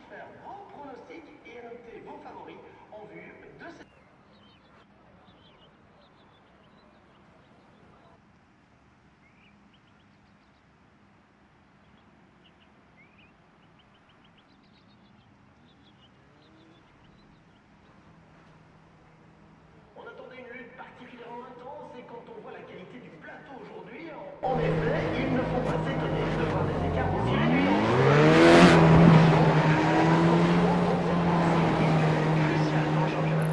faire vos pronostics et à noter vos favoris en vue de cette... On attendait une lutte particulièrement intense et quand on voit la qualité du plateau aujourd'hui, en effet, il ne faut pas s'étonner de voir des écarts aussi réduits entre crucial dans le championnat.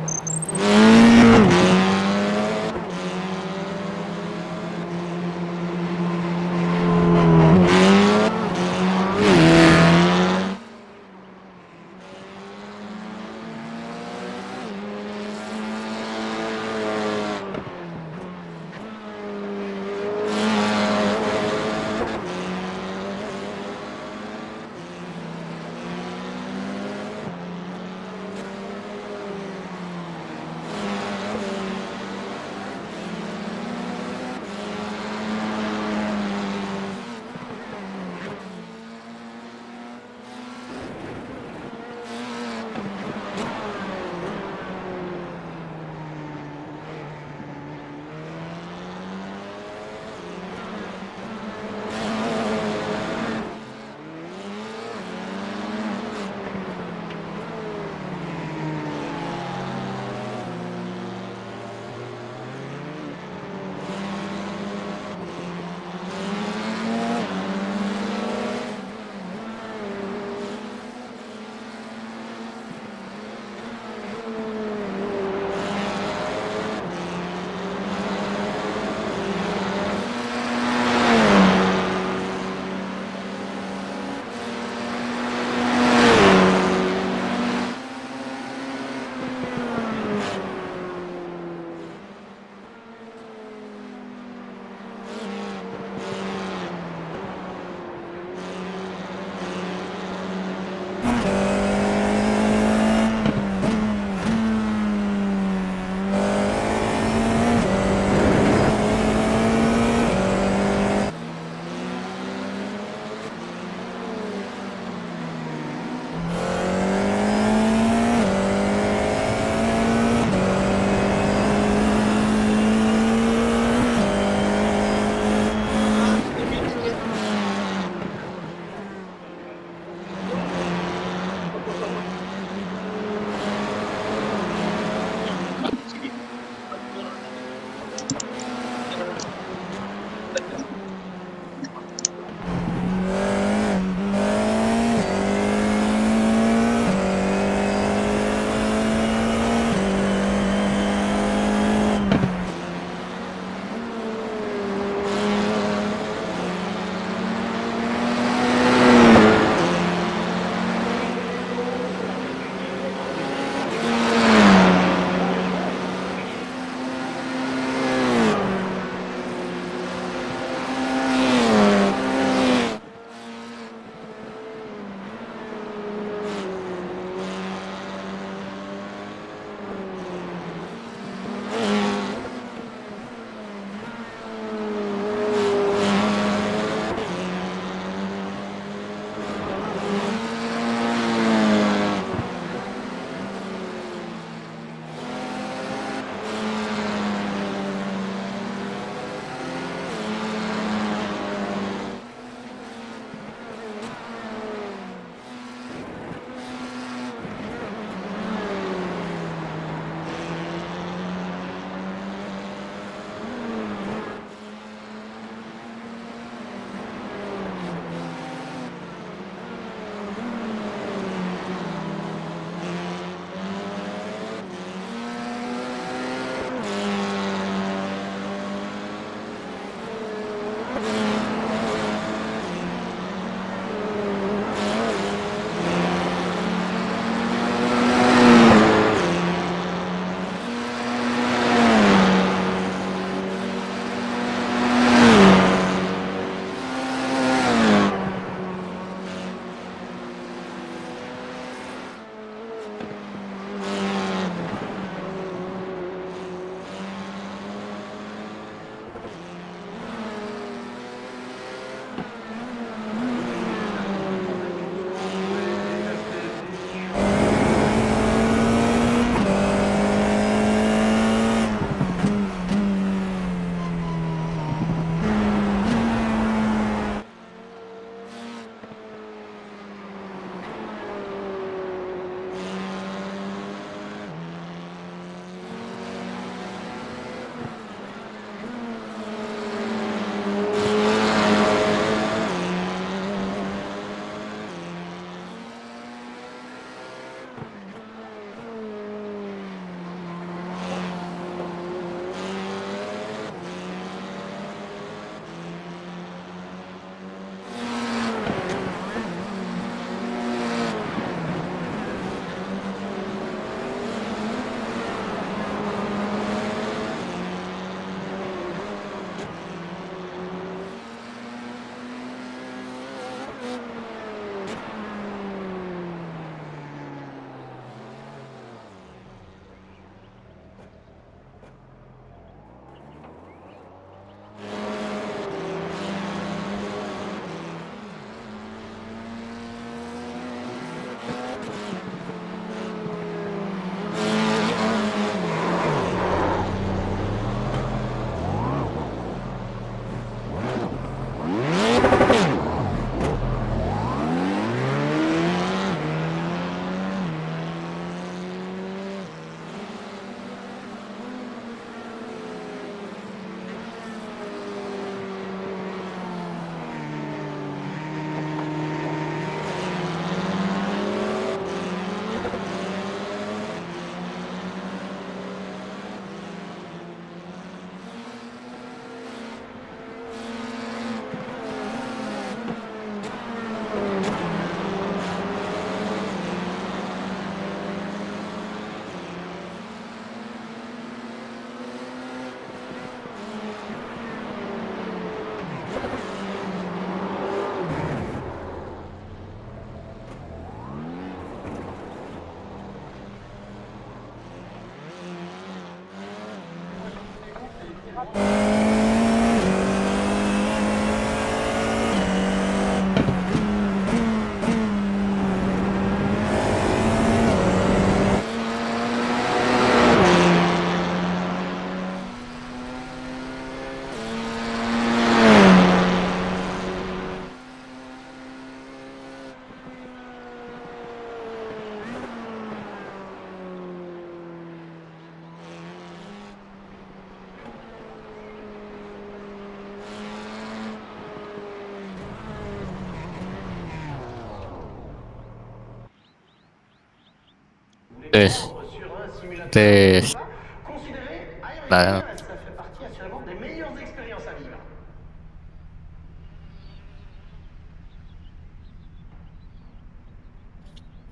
Tes, Sur un simulateur tes. comme ça, considérez Iracing, Nah, ça fait partie assurément des meilleures expériences à vivre.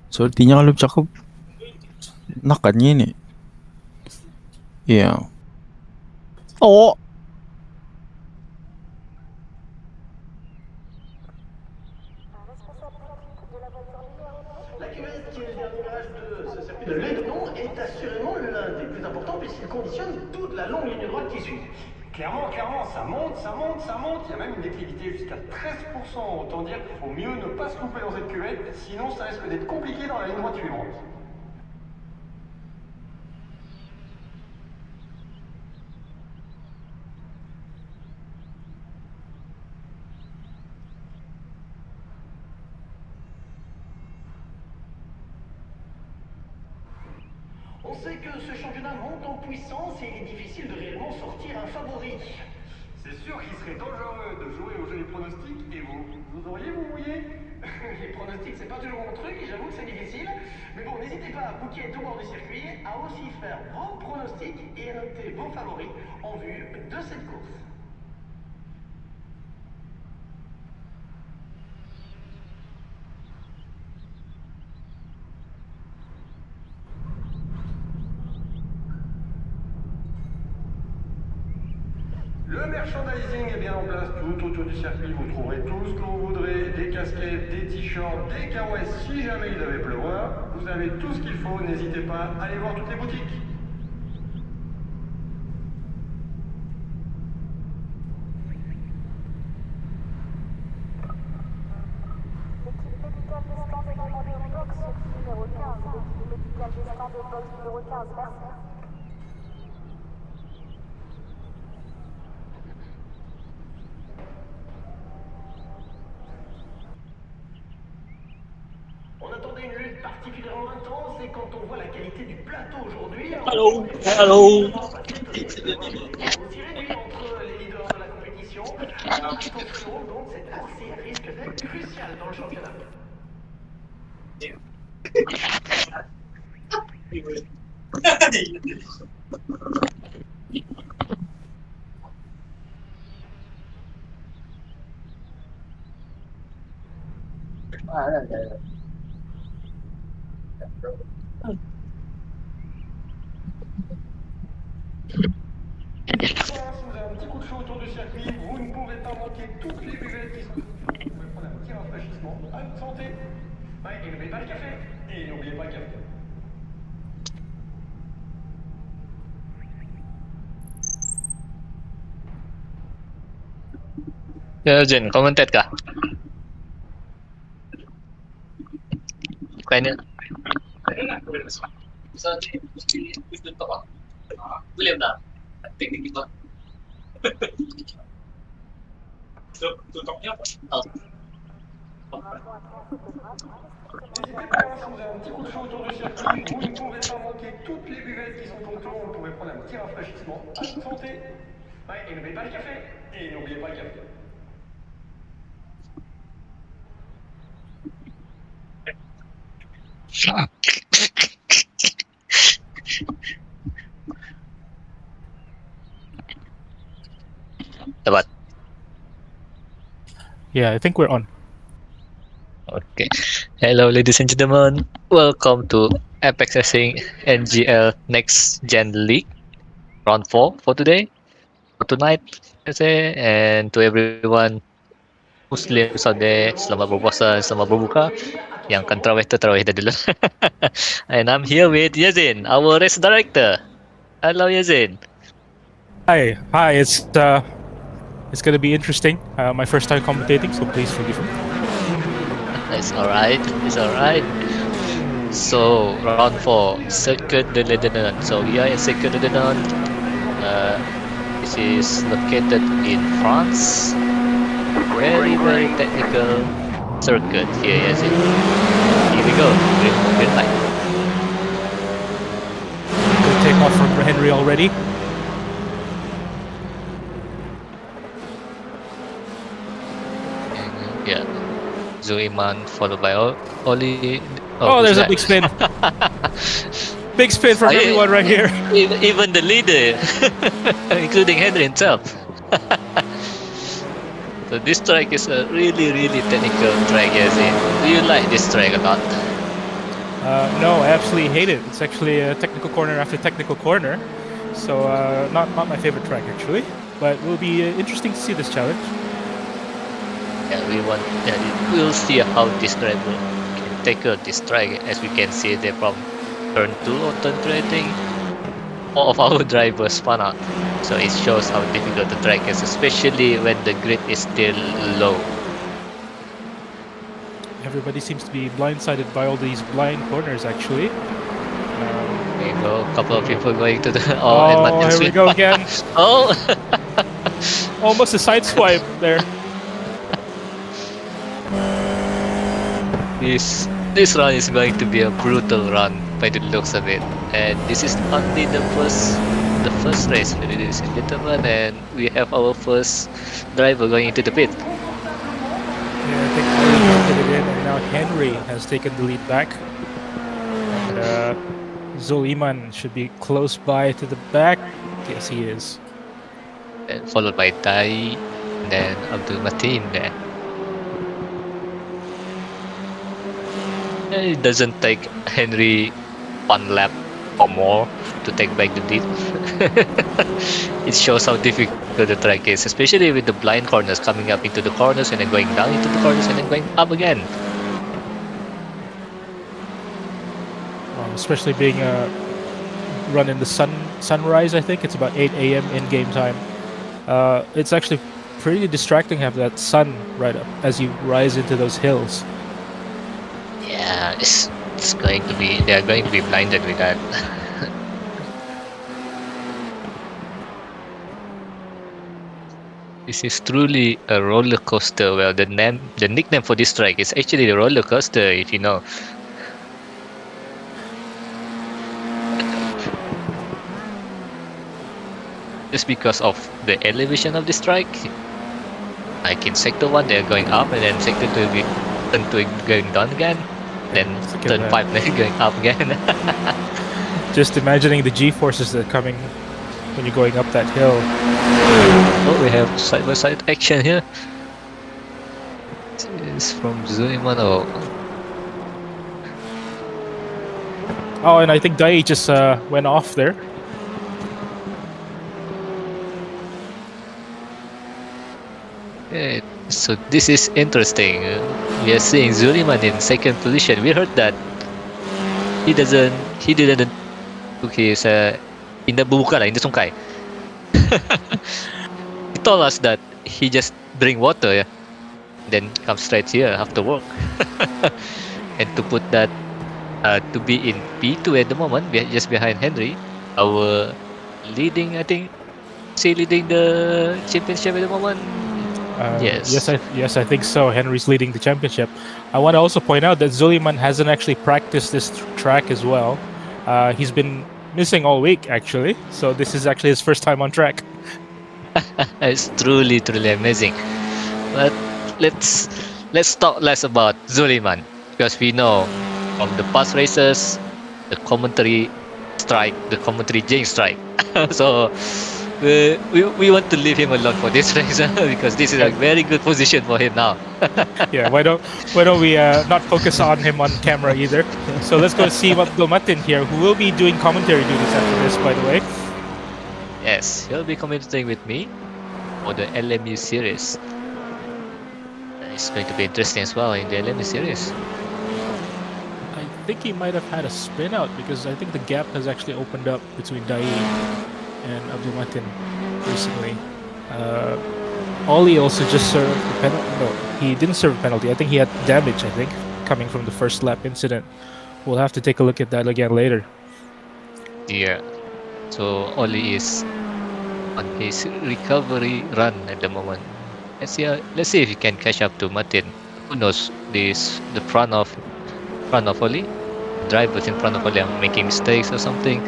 Sepertinya kalau cakep nakannya ini. Iya. Oh, La cuvette, qui est le dernier virage de ce circuit de Ledenon, est assurément l'un des plus importants puisqu'il conditionne toute la longue ligne droite qui suit. Clairement, ça monte, il y a même une déclivité jusqu'à 13%. Autant dire qu'il faut mieux ne pas se louper dans cette cuvette, sinon ça risque d'être compliqué dans la ligne droite suivante. On sait que ce championnat monte en puissance et il est difficile de réellement sortir un favori. C'est sûr qu'il serait dangereux de jouer au jeu des pronostics et vous auriez vous mouiller. Les pronostics, c'est pas toujours mon truc et j'avoue que c'est difficile. Mais bon, n'hésitez pas à booker tout bord du circuit, à aussi faire vos pronostics et à noter vos favoris en vue de cette course. Le merchandising est bien en place tout autour du circuit. Vous trouverez tout ce que vous voudrez, des casquettes, des t-shirts, des carouettes si jamais il devait pleuvoir. Vous avez tout ce qu'il faut, n'hésitez pas à aller voir toutes les boutiques. On attendait une lutte particulièrement intense et quand on voit la qualité du plateau aujourd'hui, Halo, halo. aussi réduit entre les leaders de la compétition. Alors attention, donc cet AC risque d'être crucial dans le championnat. Si vous avez un petit coup de chaud autour du circuit, vous ne pouvez pas manquer toutes les buvettes qui sont. Vous pouvez prendre un petit rafraîchissement. À votre santé. Ouais, et n'oubliez pas le café. Et n'oubliez pas le café. Ya Jen, komentar kah? Kayaknya. Boleh tak? Teknik kita. Tutupnya apa? N'hésitez pas, si vous avez un petit coup de chaud autour du circuit, vous ne pouvez pas manquer toutes les buvettes qui sont autour. Vous pouvez prendre un petit rafraîchissement. À votre santé. Ouais, et n'oubliez pas le café. Et n'oubliez pas le café. Dapat. Yeah, I think we're on. Okay. Hello, ladies and gentlemen. Welcome to Apex Racing NGL Next Gen League round 4 for today, for tonight, I say, and to everyone Muslims out there, selamat berpuasa, selamat berbuka. Yang kan tarawih dah dulu. And I'm here with Yazin, our race director. Hello Yazin. Hi. It's gonna be interesting. My first time commentating, so please forgive me. It's alright. It's alright. So round 4, Circuit de Ledenon. So we are at Circuit de Ledenon. This is located in France. Very technical circuit here, yes. Here we go. Green light. Good takeoff from Henry already. Yeah. Zuiman followed by Oli. Oh, who's there's a that? big spin. Big spin from Oh, yeah, everyone right here. Even the leader, including Henry himself. So this track is a really technical track, yes. Do you like this track a lot? No, I absolutely hate it. It's actually a technical corner after technical corner. So not my favorite track actually. But it will be interesting to see this challenge. Yeah, we'll see how this driver can tackle this track. As we can see there from turn 2 or turn 3, I think, all of our drivers spun out. So it shows how difficult the track is, especially when the grid is still low. Everybody seems to be blindsided by all these blind corners actually. There you go, a couple of people going to the... Oh, and here we go again. Oh! Almost a side swipe there. This run is going to be a brutal run by the looks of it, and this is only the first race, ladies and gentlemen, and we have our first driver going into the pit. Yeah, I think Oli did it in, and now Henry has taken the lead back. And Zuliman should be close by to the back. Yes, he is. And followed by Dai, and then Abdul Mateen there. It doesn't take Henry one lap or more to take back the lead. It shows how difficult the track is, especially with the blind corners, coming up into the corners and then going down into the corners and then going up again. Especially being run in the sunrise, I think it's about 8 a.m. in-game time. It's actually pretty distracting to have that sun right up as you rise into those hills. Yeah, it's going to be, they're going to be blinded with that. This is truly a roller coaster. Well, the nickname for this track is actually the roller coaster, if you know. Just because of the elevation of this track. Like in Sector 1, they're going up, and then Sector 2 will be turn 2 going down again. Then turn 5 they're going up again. Just imagining the G-forces that are coming when you're going up that hill. Oh, we have side-by-side action here. This is from Zuiman. Oh, and I think Dai just went off there. Okay, so this is interesting. We are seeing Zuliman in second position. We heard that he didn't took his hindi sungkai. He told us that he just drink water, yeah, then come straight here after work. And to put that to be in P2 at the moment, we are just behind Henry, our leading, I think, leading the championship at the moment. Yes, I think so. Henry's leading the championship. I want to also point out that Zuliman hasn't actually practiced this track as well. He's been missing all week actually, so this is actually his first time on track. It's truly amazing. But let's talk less about Zuliman, because we know from the past races, the commentary jinx strike. So we want to leave him alone for this race because this is a very good position for him now. Yeah, why don't we not focus on him on camera either? So let's go see what Domatin here, who will be doing commentary duties after this, by the way. Yes, he'll be commentating with me for the LMU series. It's going to be interesting as well in the LMU series. I think he might have had a spin out because I think the gap has actually opened up between Dai and Abdul Matin recently. Ollie also just served a penalty. No, he didn't serve a penalty. I think he had damage, coming from the first lap incident. We'll have to take a look at that again later. Yeah. So Oli is on his recovery run at the moment. Let's see if he can catch up to Martin. Who knows? The front of Oli, drivers in front of Oli are making mistakes or something.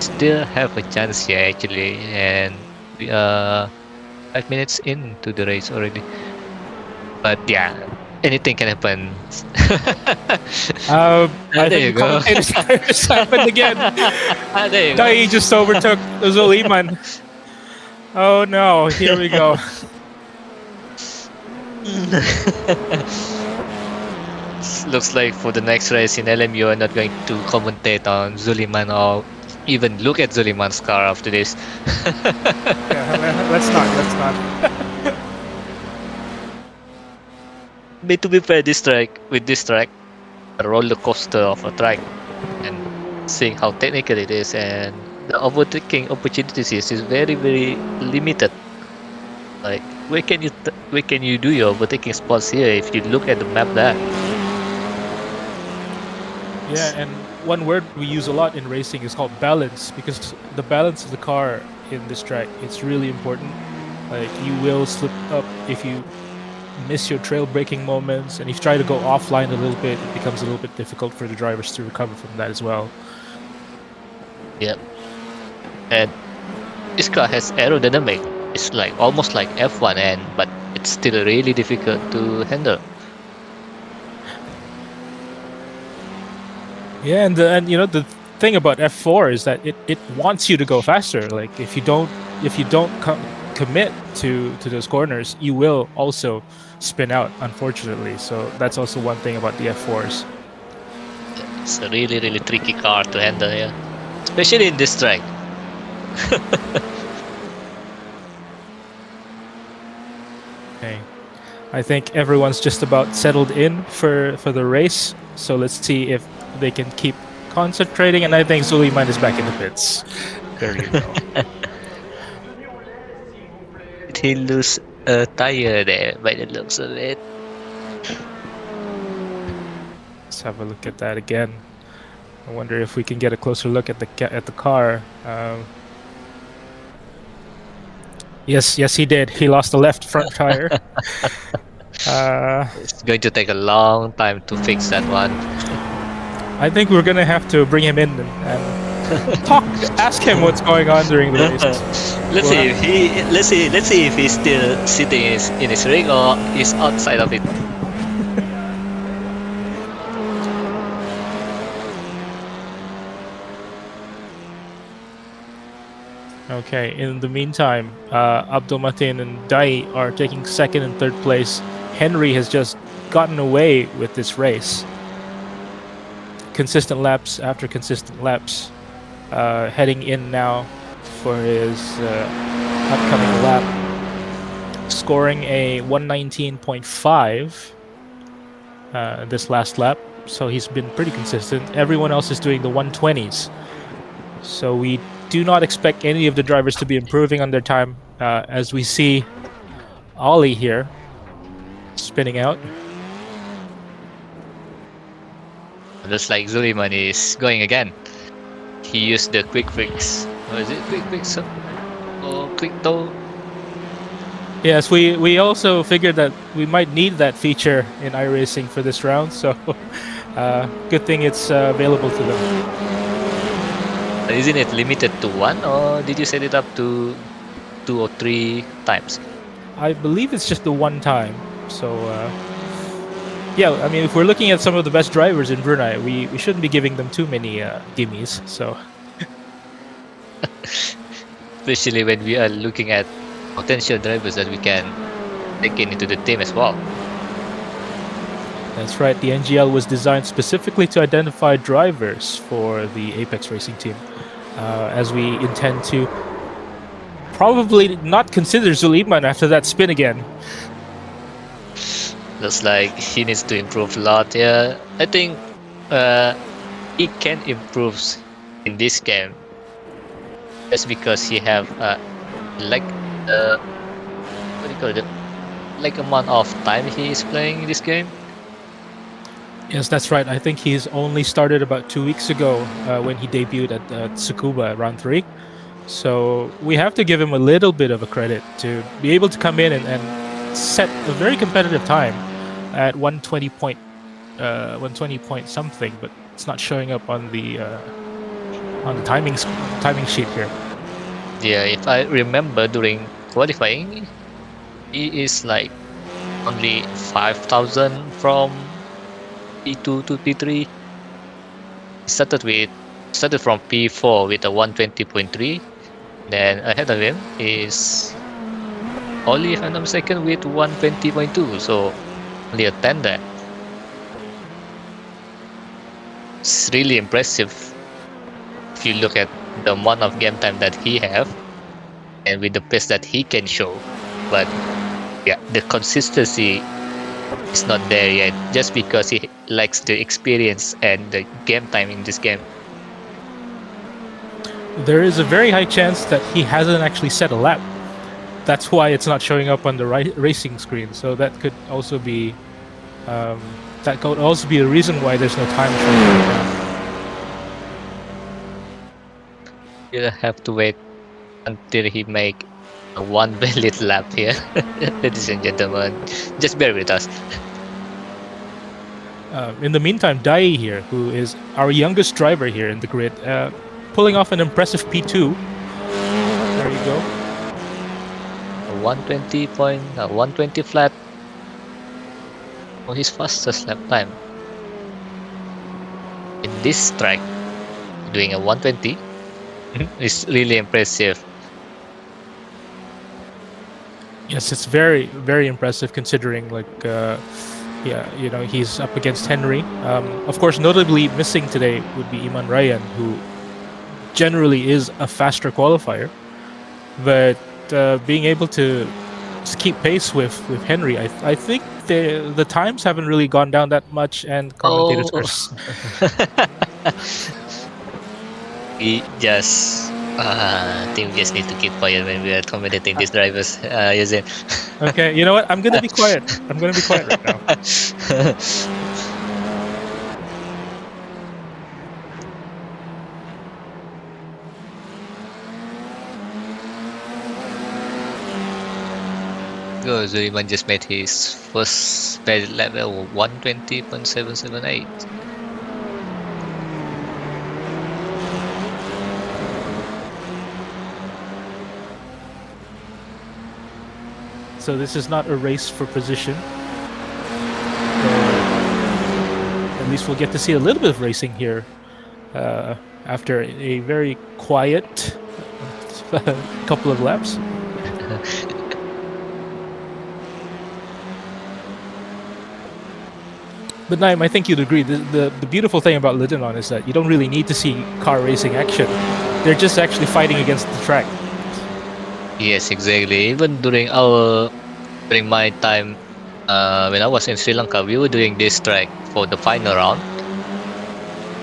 Still have a chance here actually, and we are 5 minutes into the race already. But yeah, anything can happen. I there think you the go. commentator's just happened again. There you go. Dai just overtook Zuliman. Oh no, here we go. Looks like for the next race in LM, you are not going to commentate on Zuliman or even look at Zuliman's car after this. Yeah, let's not. To be fair, with this track, a roller coaster of a track, and seeing how technical it is, and the overtaking opportunities is very very limited. Like where can you do your overtaking spots here if you look at the map there? Yeah, and one word we use a lot in racing is called balance, because the balance of the car in this track, it's really important. Like you will slip up if you miss your trail braking moments, and if you try to go offline a little bit, it becomes a little bit difficult for the drivers to recover from that as well. Yep. And this car has aerodynamic. It's like almost like F1, but it's still really difficult to handle. Yeah, and you know the thing about F4 is that it wants you to go faster. Like if you don't commit to those corners, you will also spin out, unfortunately. So that's also one thing about the F4s. It's a really really tricky car to handle, yeah, especially in this track. Okay, I think everyone's just about settled in for the race. So let's see if they can keep concentrating. And I think Zuliman is back in the pits. There you go. Did he lose a tire there by the looks of it? Let's have a look at that again. I wonder if we can get a closer look at the car. Yes, he did. He lost the left front tire. It's going to take a long time to fix that one. I think we're gonna have to bring him in and ask him what's going on during the race. Let's see if he's still sitting in his rig or is outside of it. Okay, in the meantime, Abdul Matin and Dai are taking second and third place. Henry has just gotten away with this race. Consistent laps after consistent laps. Heading in now for his upcoming lap. Scoring a 119.5 this last lap. So he's been pretty consistent. Everyone else is doing the 120s. So we do not expect any of the drivers to be improving on their time, as we see Ollie here spinning out. Looks like Zuliman is going again. He used the quick fix. Or is it quick fix or quick tow? Yes, we also figured that we might need that feature in iRacing for this round, so good thing it's available to them. Isn't it limited to one, or did you set it up to 2 or 3 times? I believe it's just the one time. So yeah, I mean, if we're looking at some of the best drivers in Brunei, we shouldn't be giving them too many gimmies. So especially when we are looking at potential drivers that we can take into the team as well. that's right. The NGL was designed specifically to identify drivers for the Apex Racing team, as we intend to probably not consider Zuliman after that spin again. Looks like he needs to improve a lot. Yeah, I think he can improve in this game. just because he have like what do you call it? Like amount of time he is playing this game. Yes, that's right. I think he's only started about 2 weeks ago when he debuted at Tsukuba at round 3. So we have to give him a little bit of a credit to be able to come in and set a very competitive time at 120 point something, but it's not showing up on the timing sheet here. Yeah, if I remember during qualifying, he is like only 5,000 from P2 to P3. Started from P4 with a 120.3. Then ahead of him is Oli, if I'm not mistaken, with 120.2. So only a 10 there. It's really impressive if you look at the amount of game time that he have and with the pace that he can show. But yeah, the consistency is not there yet, just because he lacks the experience and the game time in this game. There is a very high chance that he hasn't actually set a lap. That's why it's not showing up on the racing screen. So that could also be a reason why there's no time showing up now. You'll have to wait until he make a 1 valid lap here. Ladies and gentlemen, just bear with us. In the meantime, Dai here, who is our youngest driver here in the grid, pulling off an impressive P2. There you go. 120 flat. Oh, his fastest lap time. In this track, doing a 120 is really impressive. Yes, it's very, very impressive considering, he's up against Henry. Of course, notably missing today would be Iman Ryan, who generally is a faster qualifier. But being able to keep pace with Henry, I think the times haven't really gone down that much, and commentators We just think we just need to keep quiet when we are accommodating these drivers, Yazin. Okay, you know what? I'm gonna be quiet. I'm gonna be quiet right now. Zuriman just made his first valid level 120.778. So this is not a race for position. At least we'll get to see a little bit of racing here after a very quiet couple of laps. But Naim, I think you'd agree. The beautiful thing about Ledenon is that you don't really need to see car racing action. They're just actually fighting against the track. Yes, exactly. Even during my time when I was in Sri Lanka, we were doing this track for the final round.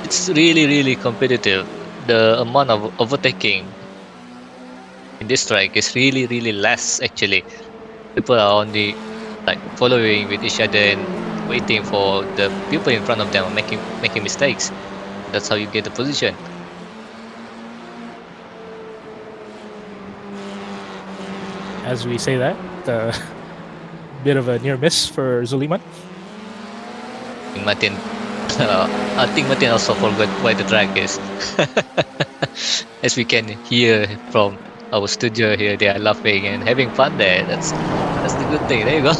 It's really, really competitive. The amount of overtaking in this track is really, really less actually. People are only like following with each other and waiting for the people in front of them making mistakes. That's how you get the position. As we say that, bit of a near miss for Zuliman. Martin, I think Martin also forgot where the track is. As we can hear from our studio here, they are laughing and having fun there. That's the good thing. There you go.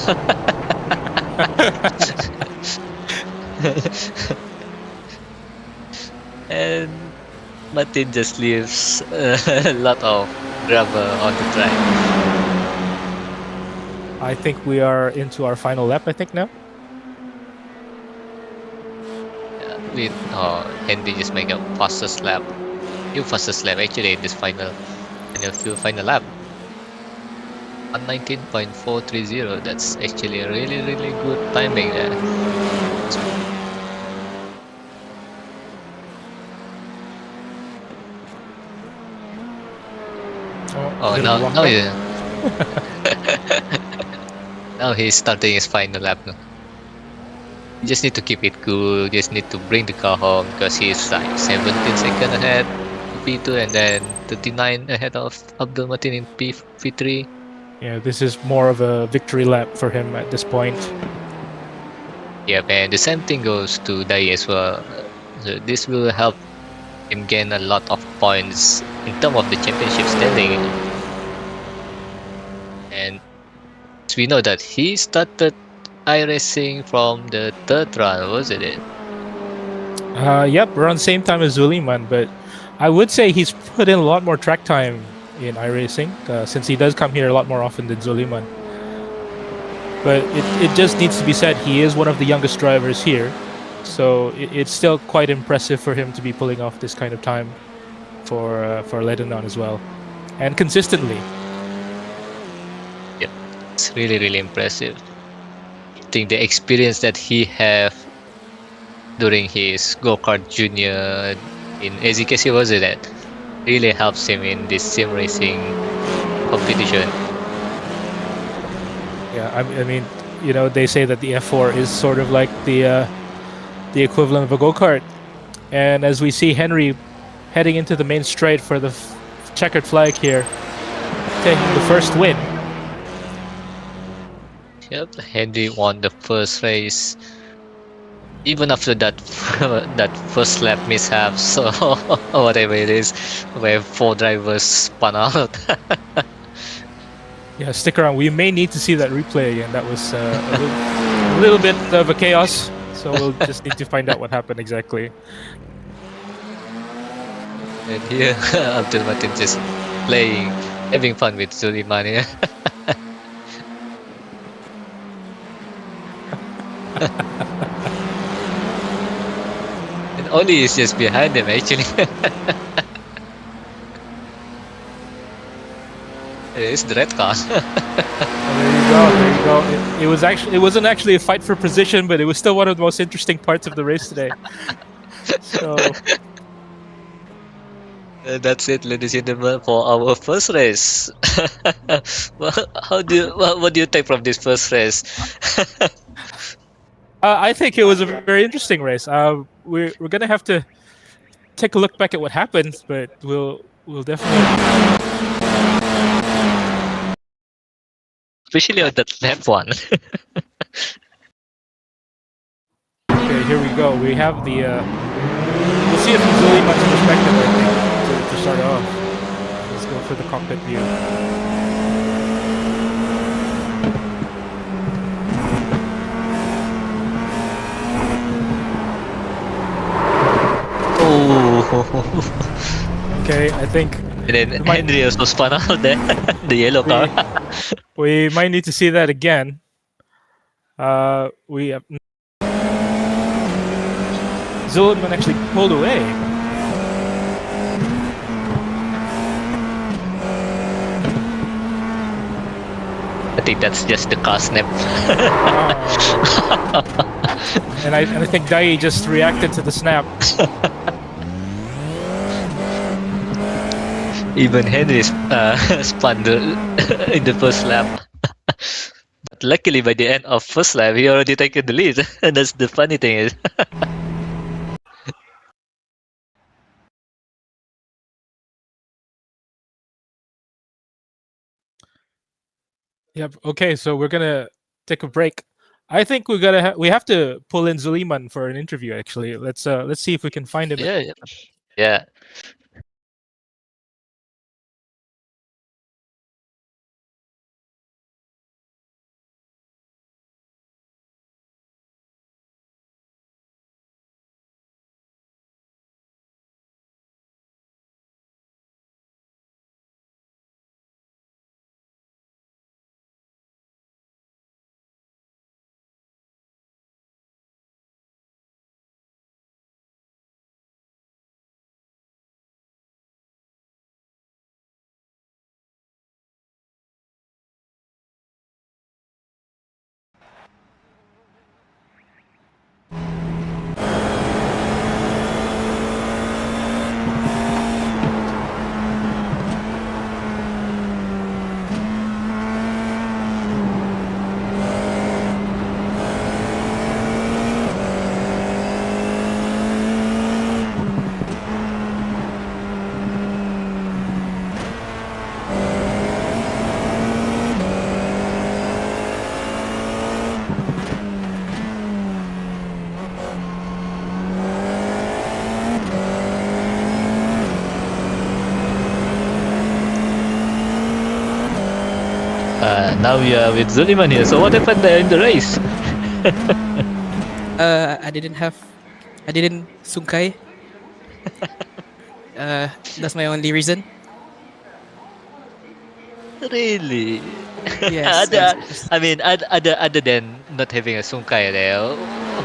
And Martin just leaves a lot of rubber on the track. I think we are into our final lap, I think, now. Henry just make a fastest lap. New fastest lap actually in this final lap. 119.430. That's actually a really, really good timing there. Oh, bit of a now, walk now, up. yeah. Now he's starting his final lap now. You just need to keep it cool. Just need to bring the car home because he's like 17 seconds ahead of P2 and then 39 ahead of Abdul Matin in P3. Yeah, this is more of a victory lap for him at this point. Yep, and the same thing goes to Dai as well. So this will help him gain a lot of points in terms of the championship standing. And we know that he started iRacing from the third run, wasn't it? Yep, around the same time as Zuliman, but I would say he's put in a lot more track time in iRacing since he does come here a lot more often than Zuliman. But it just needs to be said, he is one of the youngest drivers here, so it's still quite impressive for him to be pulling off this kind of time for Ledenon as well, and consistently. Yep, it's really impressive. I think the experience that he have during his go-kart junior in AZKC was it that really helps him in this sim racing competition. Yeah, I mean, you know, they say that the F4 is sort of like the equivalent of a go-kart, and as we see Henry heading into the main straight for the checkered flag here, taking the first win. Yep, Henry won the first race. Even after that that first lap mishap, so whatever it is, where 4 drivers spun out. Yeah, stick around. We may need to see that replay again. That was a little bit of a chaos, so we'll just need to find out what happened exactly. And here, Abdul Matin just playing, having fun with Suleiman. Yeah. And Oli is just behind him actually. It's the red car. There you go. There you go. It wasn't actually a fight for position, but it was still one of the most interesting parts of the race today. So That's it, ladies and gentlemen, for our first race. Well, what do you take from this first race? I think it was a very interesting race. We're gonna have to take a look back at what happened, but we'll definitely. Especially on that left one. Okay, here we go. We have the. We'll see if it's really much perspective, I think, to start off. Let's go for the cockpit view. Oh. Okay, I think. And then Henry also spun out there, the yellow car. We might need to see that again. We have. Zulman actually pulled away. I think that's just the car snap. And I think Dai just reacted to the snap. Even Henry spun in the first lap. But luckily, by the end of first lap, he already taken the lead. And that's the funny thing is. Yep. Okay, so we're gonna take a break. I think we have to pull in Zuliman for an interview. Actually, let's see if we can find him. Yeah. And now we are with Zuliman here. So what happened there in the race? I didn't sungkai. That's my only reason. Really? Yes. I mean, other than not having a Sunkai there,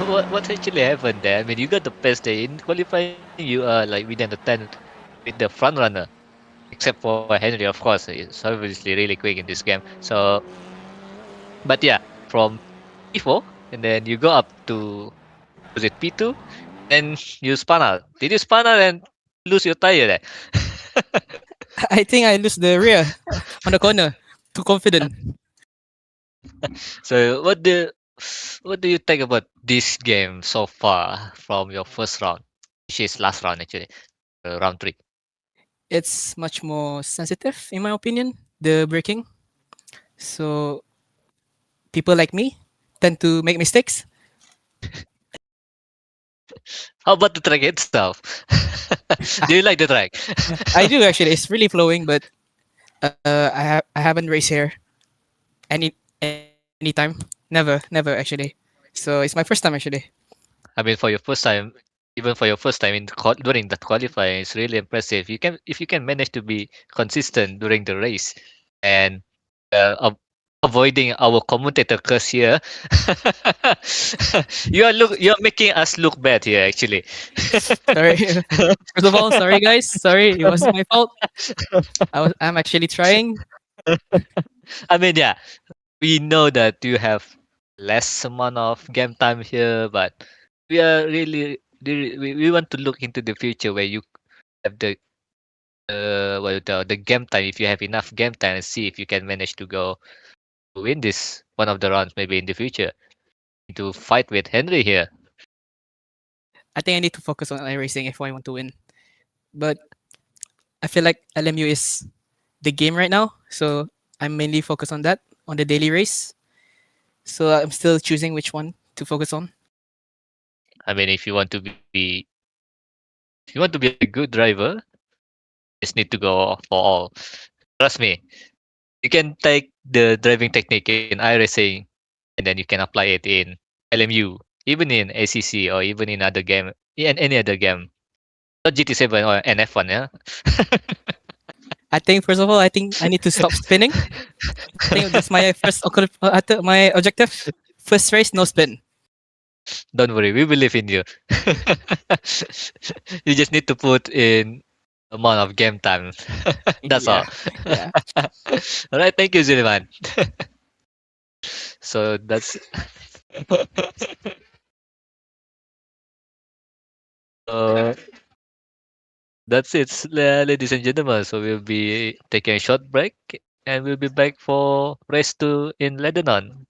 what actually happened there? I mean, you got the best day in qualifying. You are like within the 10 with the front runner, except for Henry, of course. He's obviously really quick in this game. So, but yeah, from P4 and then you go up to, was it P2? Then you spun out. Did you spun out and lose your tire there? I think I lose the rear on the corner. Too confident. So what do you think about this game so far from your first round, which is last round actually, round 3? It's much more sensitive, in my opinion, the braking. So people like me tend to make mistakes. How about the track itself? Do you like the track? I do actually. It's really flowing, but I haven't raced here any time. Never actually. So it's my first time actually. I mean, for your first time, even for your first time in during that qualifying, it's really impressive. If you can manage to be consistent during the race and avoiding our commentator curse here, you're making us look bad here actually. Sorry. First of all, sorry guys. Sorry, it wasn't my fault. I'm actually trying. I mean, yeah, we know that you have less amount of game time here, but we are we want to look into the future where you have the the game time, if you have enough game time, and see if you can manage to go to win this one of the rounds maybe in the future to fight with Henry here. I think I need to focus on iRacing if I want to win. But I feel like LMU is the game right now, so I'm mainly focused on that, on the daily race. So I'm still choosing which one to focus on. I mean, if you want to be a good driver, you just need to go for all. Trust me, you can take the driving technique in iRacing and then you can apply it in LMU, even in ACC or even in other game, in any other game. Not GT7 or NF1, yeah. I think first of all, I think I need to stop spinning. I think that's my my objective. First race, no spin. Don't worry, we believe in you. You just need to put in amount of game time. That's all. Yeah. All right, thank you, Ziliman. So that's uh, that's it, ladies and gentlemen. So we'll be taking a short break, and we'll be back for race 2 in Ledenon.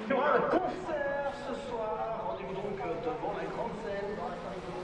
Il y aura un concert ce soir. Rendez-vous donc devant la grande scène dans la salle de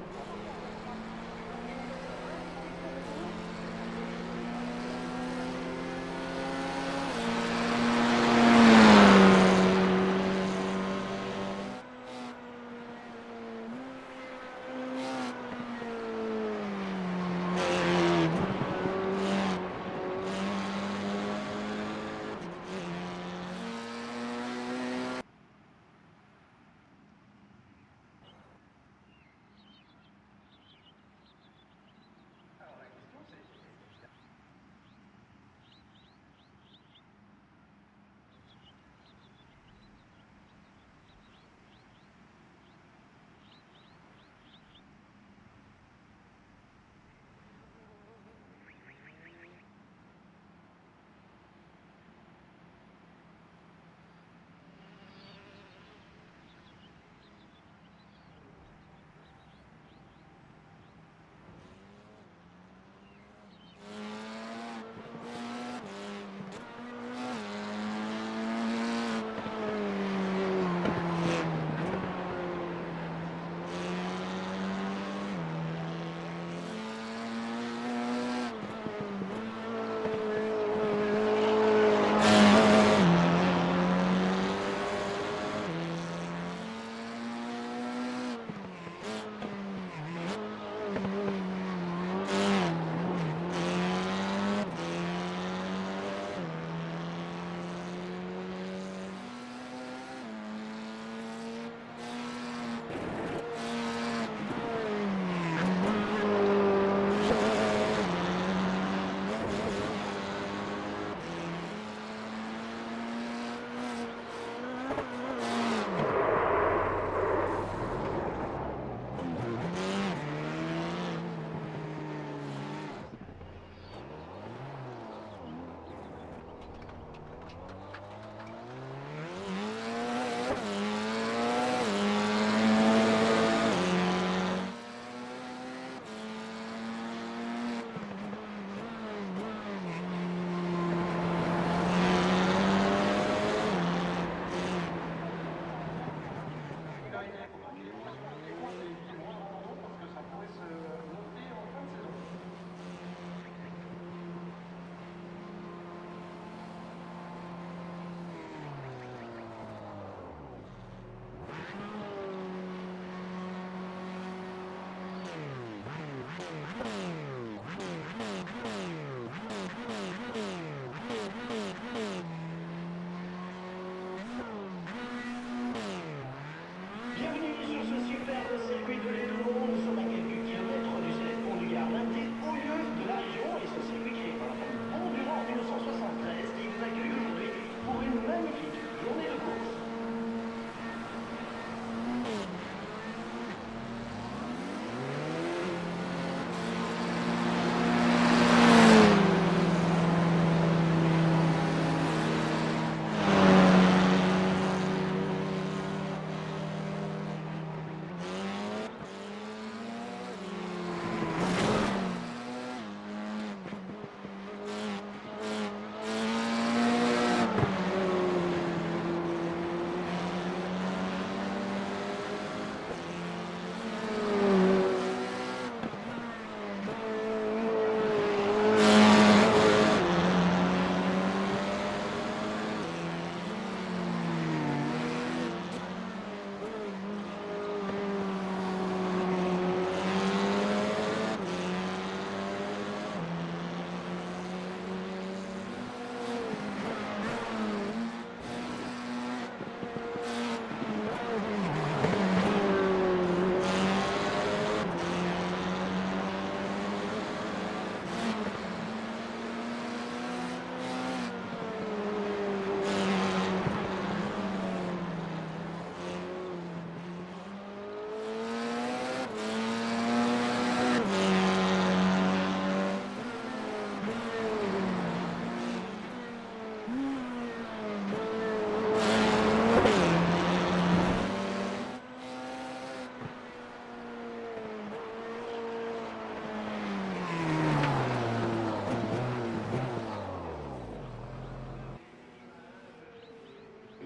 Bienvenue sur ce superbe circuit de Ledenon. Nous sommes à quelques kilomètres du célèbre pont du Gard, l'un des hauts lieux de la région, et ce circuit créé par la famille Bondurant en 1973 qui vous accueille aujourd'hui pour une magnifique journée de course.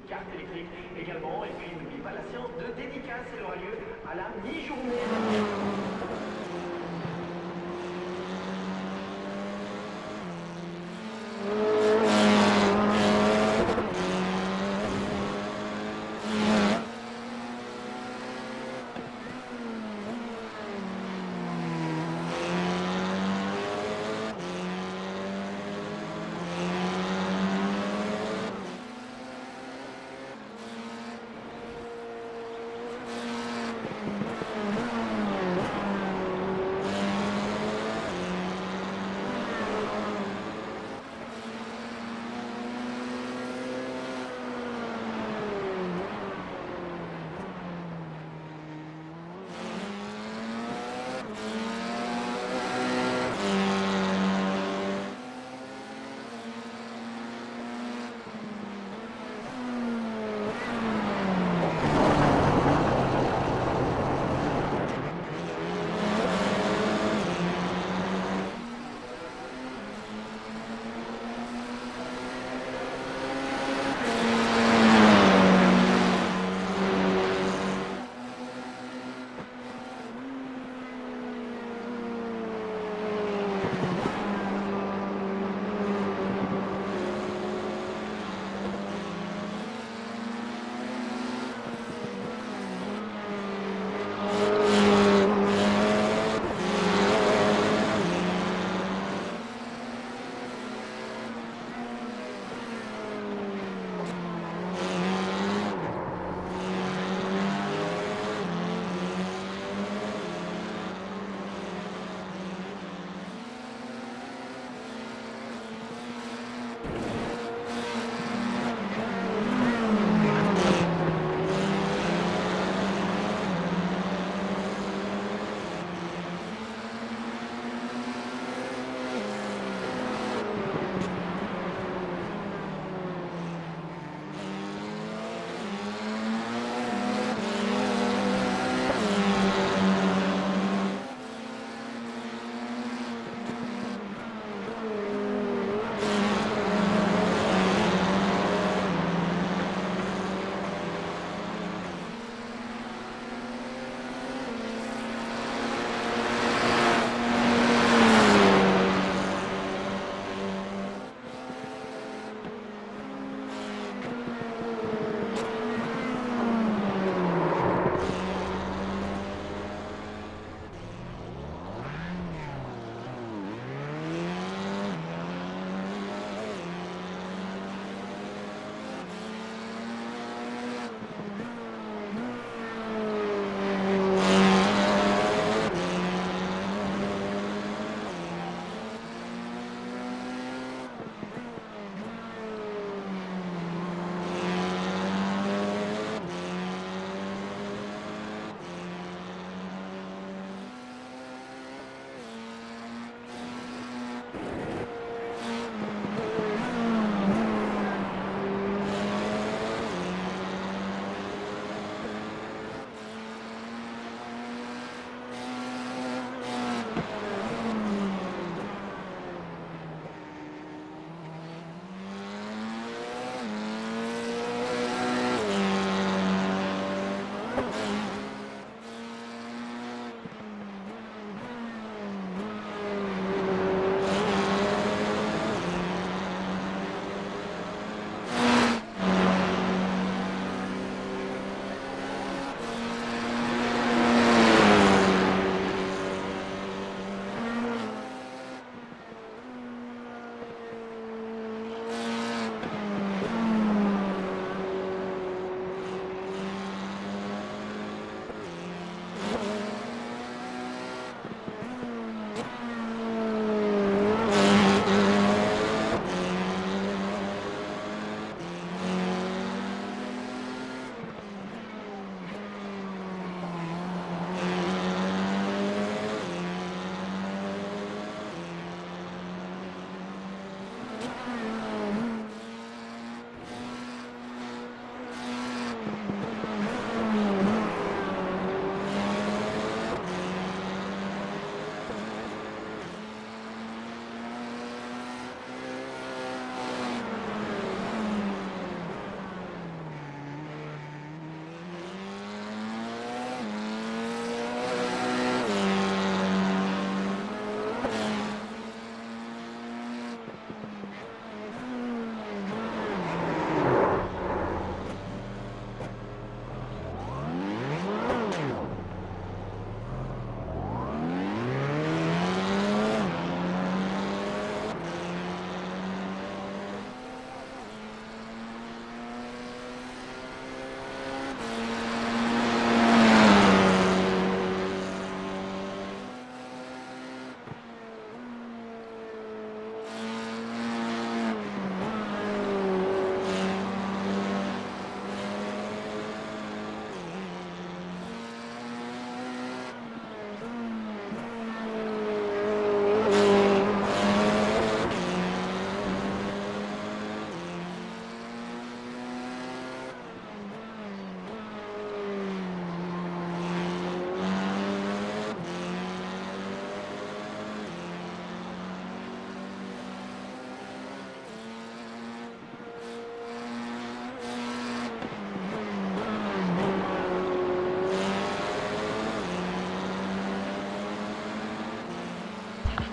Carte électrique également. la séance de dédicace, elle aura lieu à la mi-journée.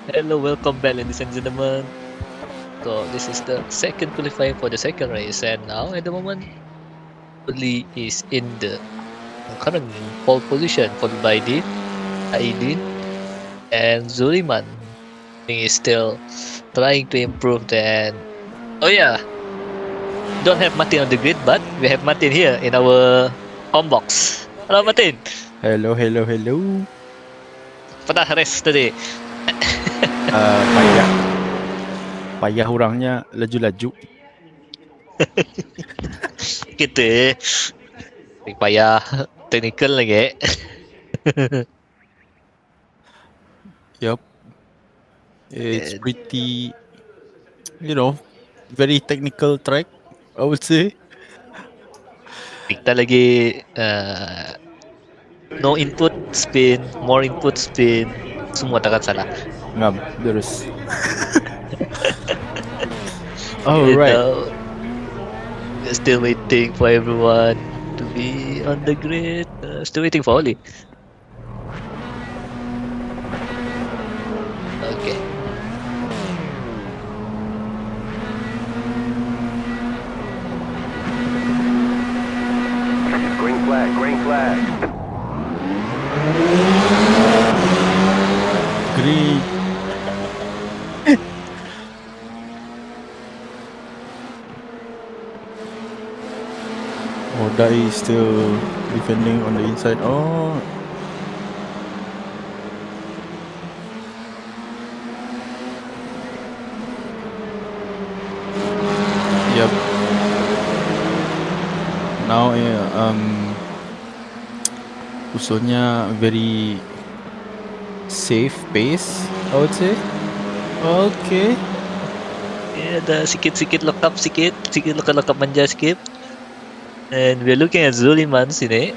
Hello, welcome back, ladies and gentlemen. So this is the second qualifying for the second race, and now at the moment, Lee is in the current pole position, followed by Aidin, and Zuliman. He is still trying to improve. Then, oh yeah, don't have Martin on the grid, but we have Martin here in our home box. Hello, Martin. Hello. Pernah race today? Payah orangnya laju-laju. Gitu ya. Payah technical lagi. Yup. It's pretty, very technical track, I would say. Kita lagi no input spin, more input spin, semua takkan salah. Ngam, terus. You Alright. know, we're still waiting for everyone to be on the grid. Still waiting for Oli. Okay. Green flag. Green. Dai is still defending on the inside. Oh. Yep. Now, usulnya very safe pace, I would say. Okay. Yeah, ada sikit-sikit lock up manja skip. And we're looking at Zuliman sini.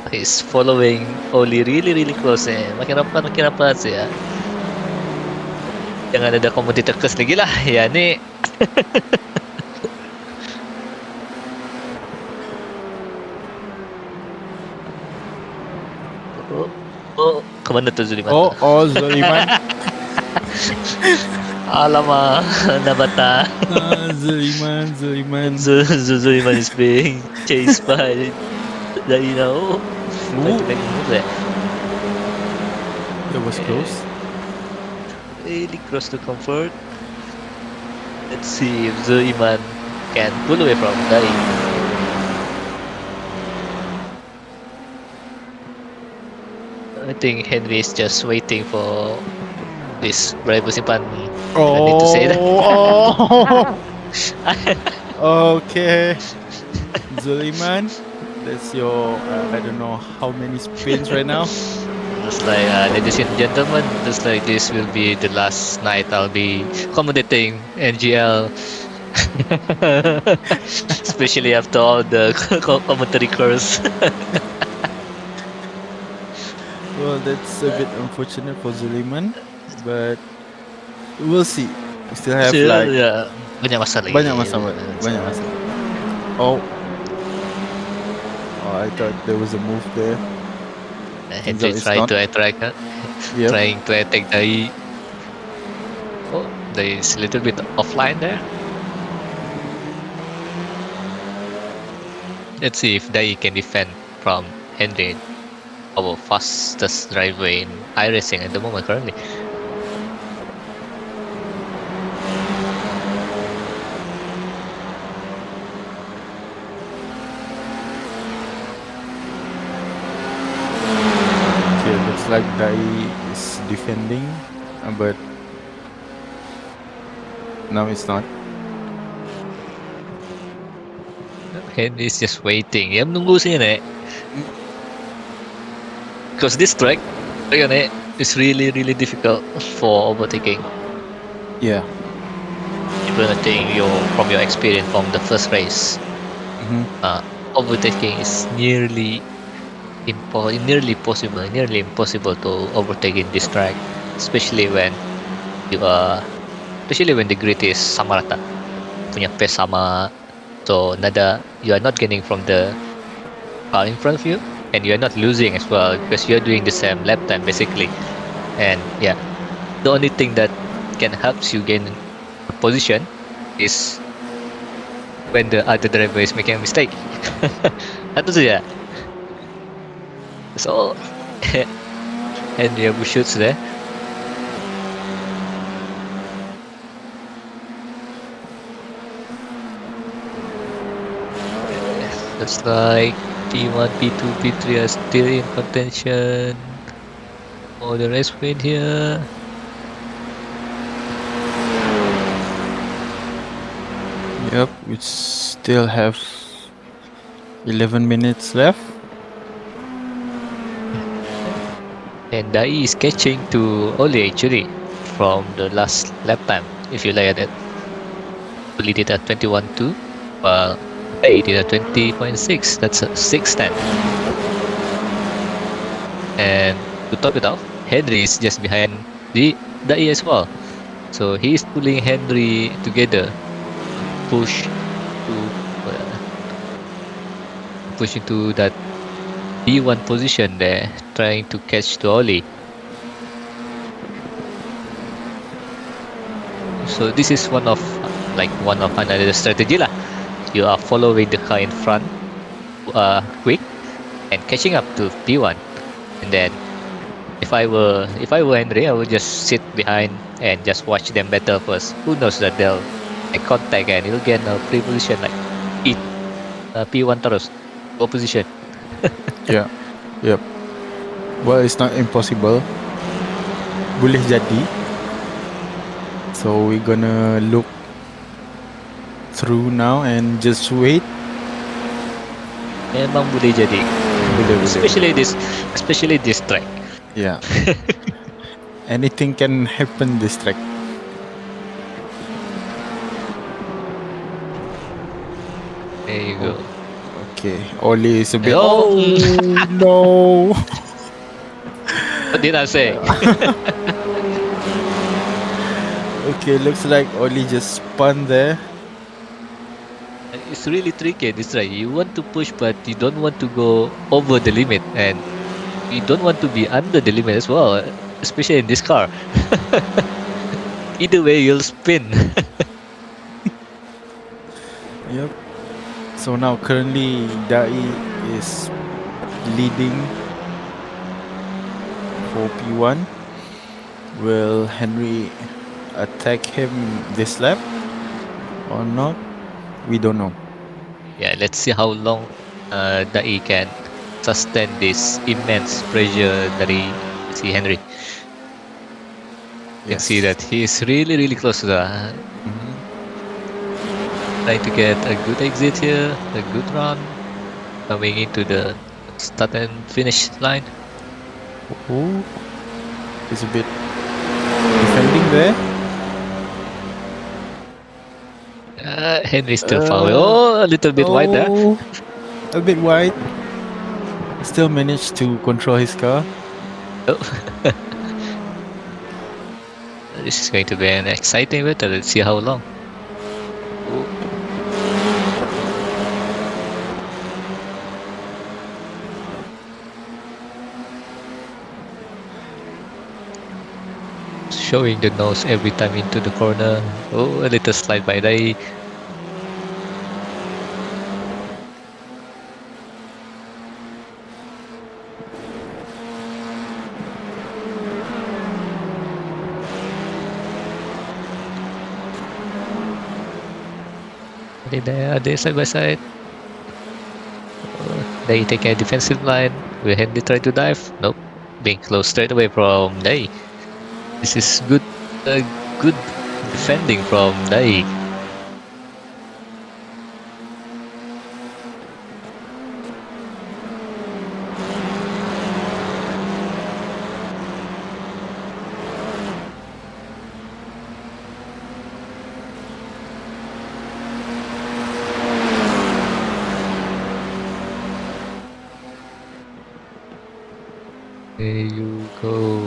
He's following Oli really close Makin rapat ya. Jangan ada komoditi terkes lagi lah. Ya ni. Oh, kemana tuh Zuliman? Oh, Zuliman. Alamak, Nabata. Zuliman. Zuliman is being chased by Ledenon. Ooh, that was close. Really close to comfort. Let's see if Zuliman can pull away from Dai. I think Henry is just waiting for this Bravo Simpan. I need to say that. Okay. Zuliman, that's your, I don't know how many spins right now. Just like, ladies and gentlemen, just like this will be the last night I'll be commentating NGL. Especially after all the commentary curse. Well, that's a bit unfortunate for Zuliman, but we'll see. We still have yeah, banyak masa lagi. banyak masa. Oh, I thought there was a move there. Henry It's trying not. to attack, Yep. trying to attack Dai. Oh, Dai is a little bit offline there. Let's see if Dai can defend from Henry, our fastest driver in Iracing at the moment currently. Okay, looks like Dai is defending, but no, it's not. Henry is just waiting. Dia menunggu sini. Because this track, is really difficult for overtaking. Yeah. Even I think from your experience from the first race, overtaking is nearly impossible to overtake in this track, especially when the grid is sama rata, punya pace sama, so you are not gaining from the car in front of you, and you are not losing as well because you are doing the same lap time basically. And yeah, the only thing that can help you gain a position is when the other driver is making a mistake. Itu saja. So, Henry Abu shoots there. Looks like P1, P2, P3 are still in contention for the race win here. Yep, we still have 11 minutes left. And Dai is catching to Oli actually from the last lap time. If you look at it, Oli did a 21.2, while Dai did a 20.6. That's a 6:10. And to top it off, Henry is just behind the Dai as well. So he's pulling Henry together, push into that P1 position there, trying to catch the Oli. So this is one of another strategy lah. You are following the car in front, quick, and catching up to P1. And then, if I were Henry, I would just sit behind and just watch them battle first. Who knows that they'll make contact and he'll get a free position like P1 terus, go position. Yeah, yep. Well, it's not impossible. Boleh jadi. So we're gonna look through now and just wait. Memang boleh jadi. Boleh. Especially this track. Yeah. Anything can happen this track. There you go. Okay, Oli is a bit. Oh. No! What did I say? Okay, looks like Oli just spun there. It's really tricky this track. You want to push, but you don't want to go over the limit, and you don't want to be under the limit as well, especially in this car. Either way, you'll spin. Yep. So now currently Dai is leading for P1. Will Henry attack him this lap or not? We don't know. Yeah, let's see how long Dai can sustain this immense pressure dari si Henry. You can see that he's really close to the trying to get a good exit here, a good run, coming into the start and finish line. Oh, he's a bit defending there. Henry still far away. Oh, a little bit wide there. A bit wide. Still managed to control his car. Oh. This is going to be an exciting battle. Let's see how long. Showing the nose every time into the corner. Oh, a little slide by Dai. Are they side by side? Dai taking a defensive line. Will Henry try to dive? Nope. Being close straight away from Dai. This is good defending from Dai. There you go.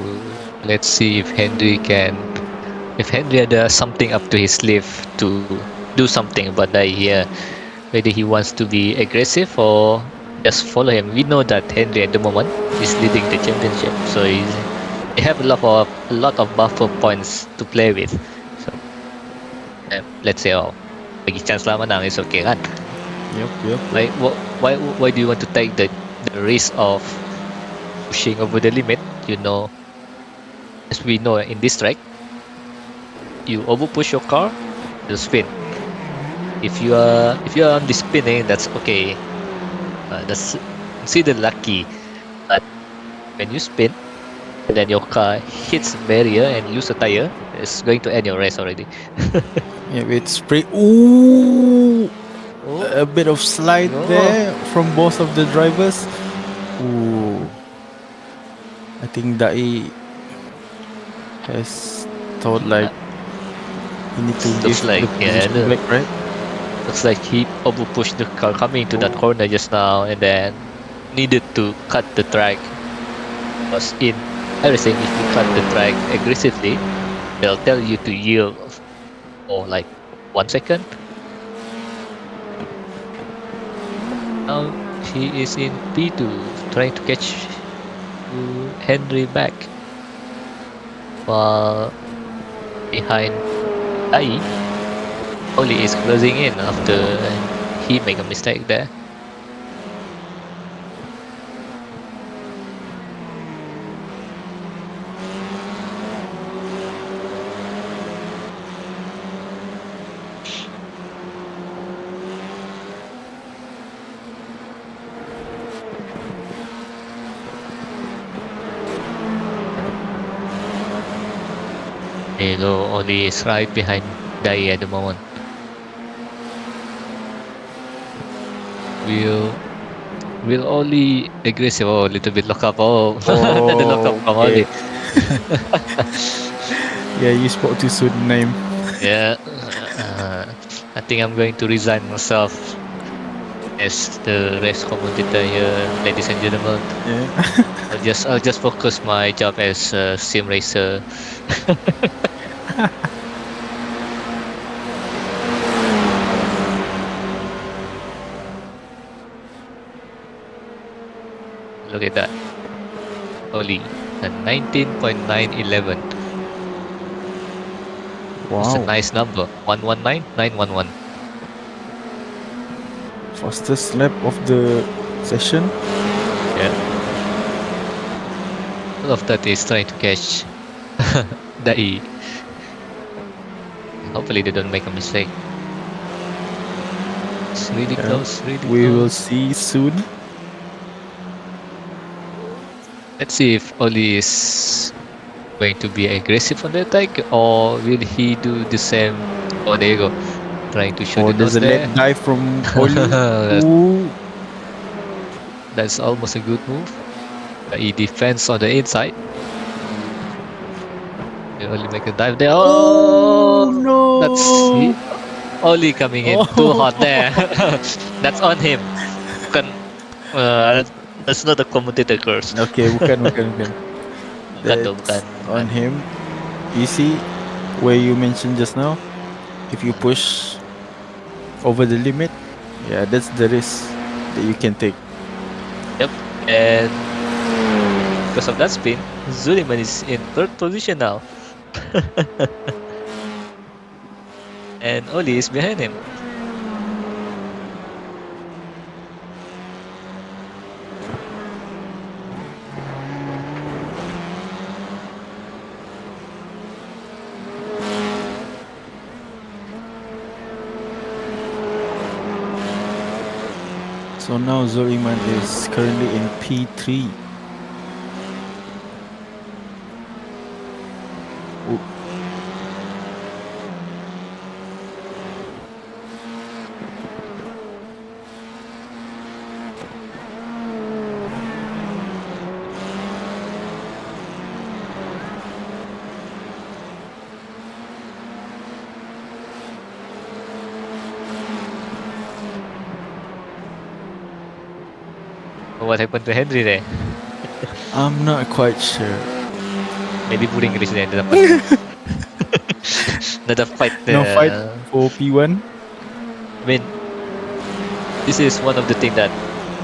Let's see if Henry had something up to his sleeve to do something about Dai here. Whether he wants to be aggressive or just follow him. We know that Henry at the moment is leading the championship, so they have a lot of buffer points to play with. So let's say, oh, bagi chance lah menang, it's okay kan? Yep. Why do you want to take the risk of pushing over the limit? You know, as we know in this track, you over push your car, you'll spin. If you are on the spinning, that's okay. That's considered lucky. But when you spin, and then your car hits barrier and lose a tire, it's going to end your race already. Yeah, it's pretty. Ooh, a bit of slide Oh. there from both of the drivers. Ooh, I think Dai has thought like he need to Looks give like, the yeah, position back, right? Looks like he over pushed the car coming into that corner just now, and then needed to cut the track. Because in Iracing, if you cut the track aggressively, they'll tell you to yield for like 1 second. Now he is in P2, trying to catch Henry back, while behind Ai, Oli is closing in after he make a mistake there. There you go, Oli is right behind Dai at the moment. Will Oli aggressive? Oh, a little bit lock up. Oh, the lock up from Oli. Yeah, you spoke too soon, name. Yeah, I think I'm going to resign myself as the race commentator here, ladies and gentlemen. Yeah. I'll just focus my job as a sim racer. Look at that. Oli, a 19.911. It's a Wow. nice number. 119,911. Fastest lap of the session. Yeah. All of that is trying to catch Dai. Hopefully they don't make a mistake. It's really Yeah. close, really We will close. see soon. Let's see if Oli is going to be aggressive on the attack, or will he do the same? Oh, there you go. Trying to shoot Oh, the there's nose a there. late dive from Oli. That's- Ooh. That's almost a good move. He defends on the inside. He only make a dive there. Oh, no. that's Oli coming in too hot there. That's on him. Bukan, that's not a commentator curse. Okay, bukan. Bukan tu, bukan. On him. You see where you mentioned just now, if you push over the limit, yeah, that's the risk that you can take. Yep. And because of that spin, Zuliman is in third position now. And Oli is behind him. So now Zoliman is currently in P3. Ooh. What happened to Henry there? I'm not quite sure. Maybe pura English dia dapat. Another fight. No fight for P1. I mean, this is one of the things that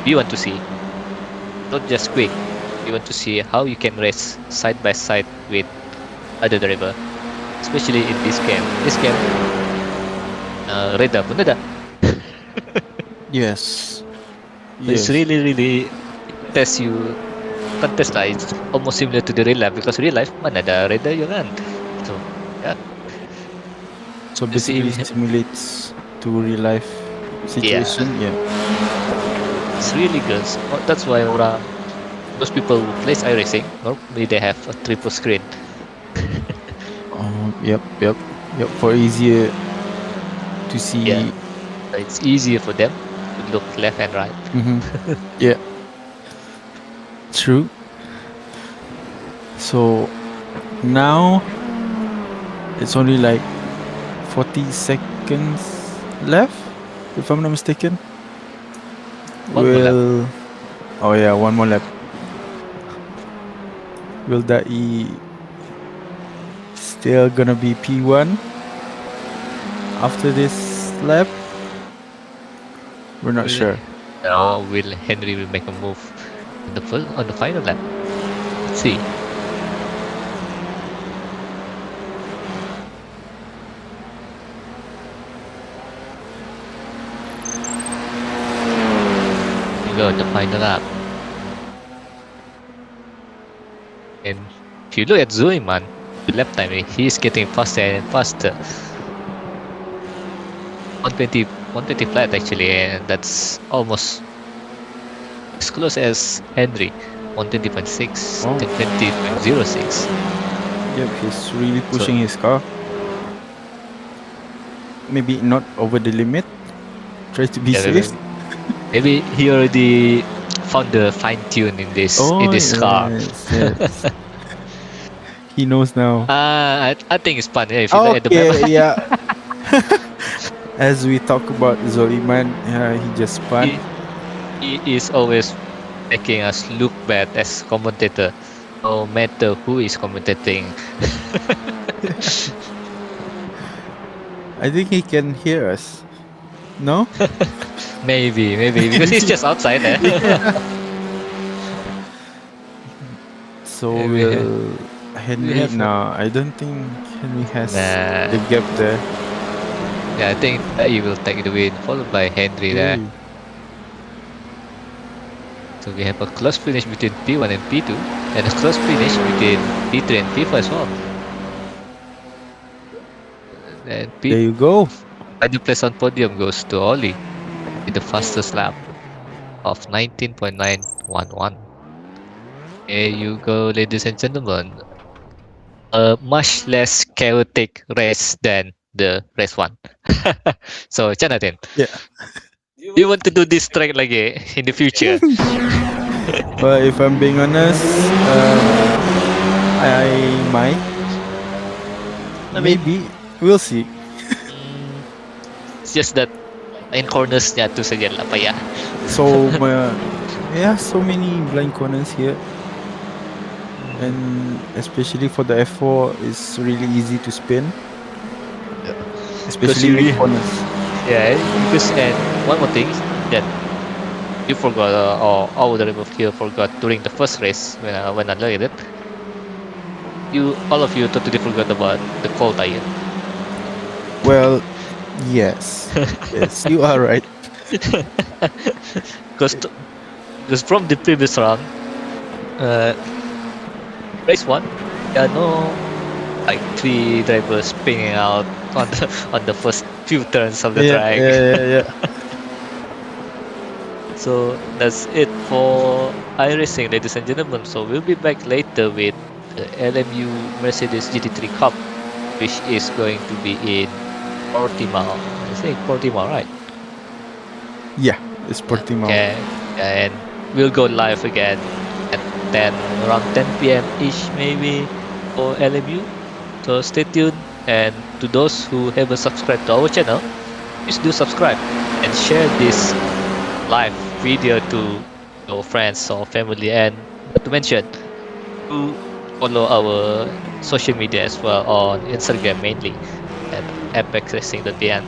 we want to see. Not just quick, You want to see how you can race side by side with other driver, especially in this game. Reda pun ada. Yes. It's Yes. really test you contest lah. It's almost similar to the real life because real life mana ada Reda you kan. So yeah, So You see- basically simulates to real life situation. Yeah. it's really good. So that's why those people who plays iRacing normally they have a triple screen. Yep. For easier to see. Yeah. It's easier for them to look left and right. Mhm. Yeah. True. So now it's only like 40 seconds left, if I'm not mistaken. One more lap. Oh yeah, one more lap. Will Dai still gonna be P1 after this lap? We're not Will- sure. Now will Henry will make a move on the final lap? Let's see. We go the final lap. And if you look at Zoeman, the lap time, he's getting faster and faster. 120 flat actually, and that's almost as close as Henry. 120.6 Oh. to 20.06. Yep, he's really pushing his car. Maybe not over the limit. Try to be Yeah, safe. maybe he already found the fine tune in this car. Yes. He knows now. I think it's fun. Yeah, if you look at the map. Okay, yeah. As we talk about Zoliman, he just spun. He is always making us look bad as commentator, no matter who is commentating. I think he can hear us. No? Maybe because he's just outside there. So Yeah, will Henry? have a- No, I don't think Henry has Nah. the gap there. Yeah, I think that he will take the win, followed by Henry there. Okay. So we have a close finish between P1 and P2, and a close finish between P3 and P4 as well. And There you go. the place on podium goes to Oli with the fastest lap of 19.911. Here you go, ladies and gentlemen. A much less chaotic race than the race one. So, Jonathan, Yeah. you want to do this track lagi in the future? But if I'm being honest, I might. Maybe. We'll see. It's just that in corners-nya tu saja lah payah. So so many blind corners here, and especially for the F4, it's really easy to spin. Especially really- with corners. Yeah, because and one more thing that you forgot, or our driver here forgot during the first race when I looked at it. All of you totally forgot about the cold tire. Well, yes, yes, you are right. Because from the previous round, race one, there are no like three drivers spinning out on the first few turns of the track. Yeah. So that's it for iRacing, ladies and gentlemen. So we'll be back later with the LMU Mercedes GT3 Cup, which is going to be in Portimao. I think Portimao, right? Yeah, it's Portimao. Okay, and we'll go live again at around 10 p.m. ish maybe for LMU. So stay tuned, and to those who haven't subscribed to our channel, please do subscribe and share this live video to your friends or family, and not to mention to follow our social media as well on Instagram mainly at apexracing.bn.